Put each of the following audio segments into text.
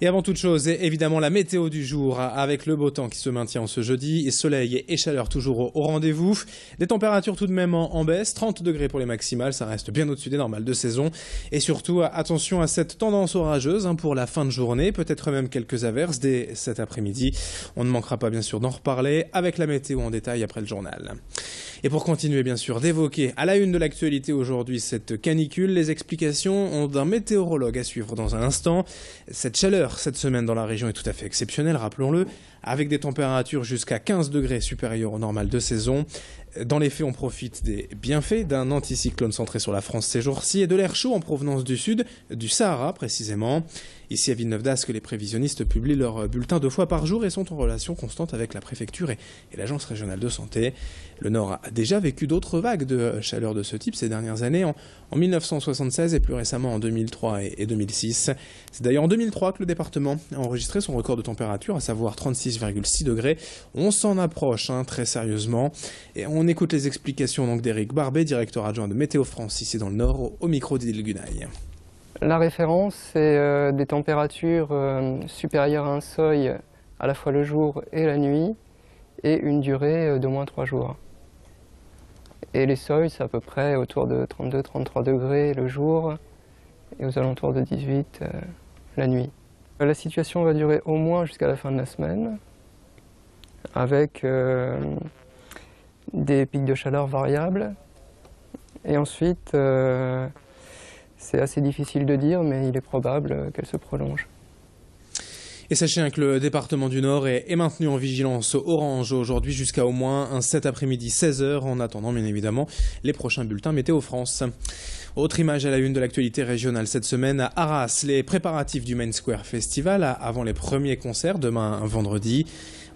Et avant toute chose, évidemment, la météo du jour avec le beau temps qui se maintient ce jeudi, et soleil et chaleur toujours au rendez-vous. Des températures tout de même en baisse, 30 degrés pour les maximales, ça reste bien au-dessus des normales de saison. Et surtout, attention à cette tendance orageuse pour la fin de journée, peut-être même quelques averses dès cet après-midi. On ne manquera pas bien sûr d'en reparler avec la météo en détail après le journal. Et pour continuer bien sûr d'évoquer à la une de l'actualité aujourd'hui cette canicule, les explications d'un météorologue à suivre dans un instant. Cette chaleur cette semaine dans la région est tout à fait exceptionnelle, rappelons-le, avec des températures jusqu'à 15 degrés supérieures au normal de saison. Dans les faits, on profite des bienfaits d'un anticyclone centré sur la France ces jours-ci et de l'air chaud en provenance du sud, du Sahara précisément. Ici à Villeneuve d'Ascq, les prévisionnistes publient leur bulletin 2 fois par jour et sont en relation constante avec la préfecture et l'agence régionale de santé. Le Nord a déjà vécu d'autres vagues de chaleur de ce type ces dernières années, en 1976 et plus récemment en 2003 et 2006. C'est d'ailleurs en 2003 que le département a enregistré son record de température, à savoir 36,6 degrés. On s'en approche très sérieusement. Et on écoute les explications donc d'Éric Barbet, directeur adjoint de Météo France ici dans le Nord, au micro d'Idil Gunaï. La référence, c'est des températures supérieures à un seuil à la fois le jour et la nuit, et une durée d'au moins 3 jours. Et les seuils, c'est à peu près autour de 32-33 degrés le jour, et aux alentours de 18 la nuit. La situation va durer au moins jusqu'à la fin de la semaine, avec des pics de chaleur variables, et ensuite c'est assez difficile de dire, mais il est probable qu'elle se prolonge. Et sachez que le département du Nord est maintenu en vigilance orange aujourd'hui jusqu'à au moins cet après-midi 16h, en attendant bien évidemment les prochains bulletins Météo France. Autre image à la une de l'actualité régionale cette semaine, à Arras, les préparatifs du Main Square Festival avant les premiers concerts demain vendredi.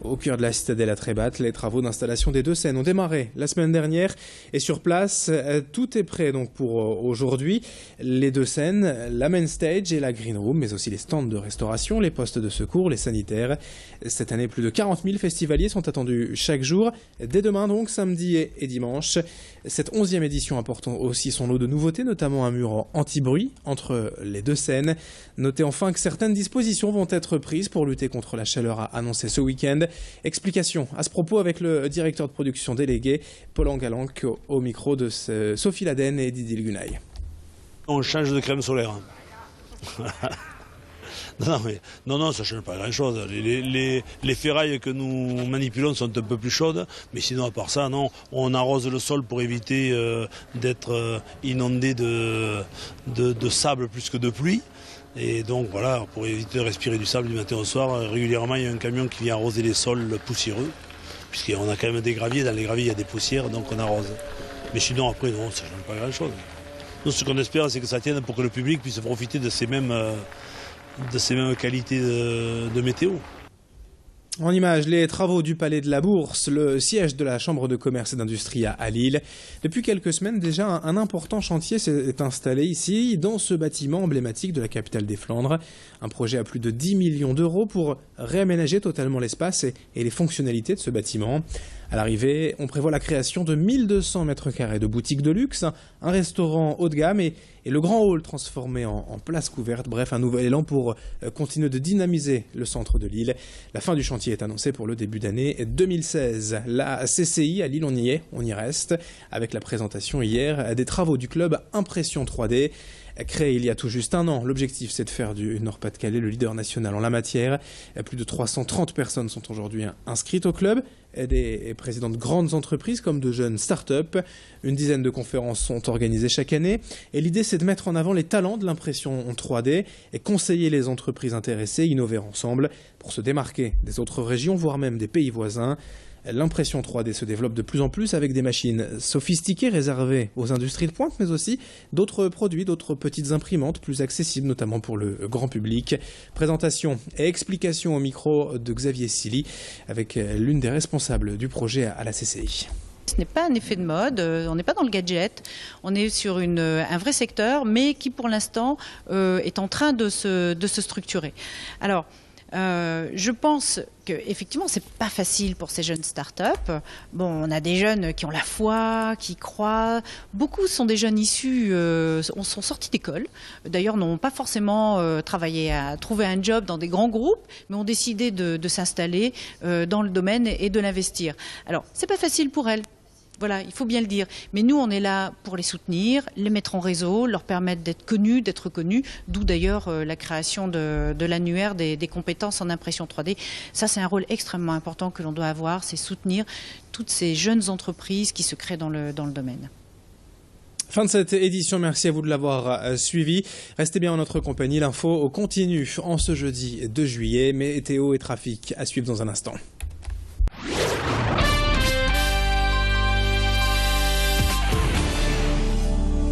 Au cœur de la citadelle à Trébatte, les travaux d'installation des 2 scènes ont démarré la semaine dernière et sur place, tout est prêt donc pour aujourd'hui. Les 2 scènes, la main stage et la green room, mais aussi les stands de restauration, les postes de secours, les sanitaires. Cette année, plus de 40 000 festivaliers sont attendus chaque jour, dès demain donc, samedi et dimanche. Cette 11e édition apporte aussi son lot de nouveautés, notamment un mur anti-bruit entre les 2 scènes. Notez enfin que certaines dispositions vont être prises pour lutter contre la chaleur annoncée ce week-end. Explication à ce propos avec le directeur de production délégué, Paul Angalanc, au micro de Sophie Laden et Didil Gunaï. On change de crème solaire. Non, ça ne change pas grand-chose. Les ferrailles que nous manipulons sont un peu plus chaudes, mais sinon, à part ça, non, on arrose le sol pour éviter d'être inondé de sable plus que de pluie. Et donc voilà, pour éviter de respirer du sable du matin au soir, régulièrement il y a un camion qui vient arroser les sols poussiéreux, puisqu'on a quand même des graviers, dans les graviers il y a des poussières, donc on arrose. Mais sinon après, non, ça ne change pas grand-chose. Nous, ce qu'on espère, c'est que ça tienne pour que le public puisse profiter de ces mêmes qualités de météo. En image, les travaux du Palais de la Bourse, le siège de la Chambre de commerce et d'industrie à Lille. Depuis quelques semaines déjà, un important chantier s'est installé ici, dans ce bâtiment emblématique de la capitale des Flandres. Un projet à plus de 10 millions d'euros pour réaménager totalement l'espace et les fonctionnalités de ce bâtiment. À l'arrivée, on prévoit la création de 1200 mètres carrés de boutiques de luxe, un restaurant haut de gamme et le grand hall transformé en place couverte. Bref, un nouvel élan pour continuer de dynamiser le centre de Lille. La fin du chantier est annoncée pour le début d'année 2016. La CCI à Lille, on y reste, avec la présentation hier des travaux du club Impression 3D. Créé il y a tout juste un an, l'objectif c'est de faire du Nord-Pas-de-Calais le leader national en la matière. Plus de 330 personnes sont aujourd'hui inscrites au club, des présidents de grandes entreprises comme de jeunes start-up. Une dizaine de conférences sont organisées chaque année et l'idée c'est de mettre en avant les talents de l'impression en 3D et conseiller les entreprises intéressées, innover ensemble pour se démarquer des autres régions, voire même des pays voisins. L'impression 3D se développe de plus en plus avec des machines sophistiquées réservées aux industries de pointe, mais aussi d'autres produits, d'autres petites imprimantes plus accessibles, notamment pour le grand public. Présentation et explication au micro de Xavier Silly, avec l'une des responsables du projet à la CCI. Ce n'est pas un effet de mode, on n'est pas dans le gadget, on est sur un vrai secteur, mais qui pour l'instant est en train de se structurer. Alors, Je pense qu'effectivement, c'est pas facile pour ces jeunes startups. Bon, on a des jeunes qui ont la foi, qui croient. Beaucoup sont des jeunes issus, sont sortis d'école. D'ailleurs, n'ont pas forcément travaillé à trouver un job dans des grands groupes, mais ont décidé de s'installer dans le domaine et de l'investir. Alors, c'est pas facile pour elles. Voilà, il faut bien le dire. Mais nous, on est là pour les soutenir, les mettre en réseau, leur permettre d'être connus, d'être reconnus, d'où d'ailleurs la création de l'annuaire des compétences en impression 3D. Ça, c'est un rôle extrêmement important que l'on doit avoir, c'est soutenir toutes ces jeunes entreprises qui se créent dans le domaine. Fin de cette édition, merci à vous de l'avoir suivi. Restez bien en notre compagnie, l'info continue en ce jeudi 2 juillet, météo et trafic à suivre dans un instant.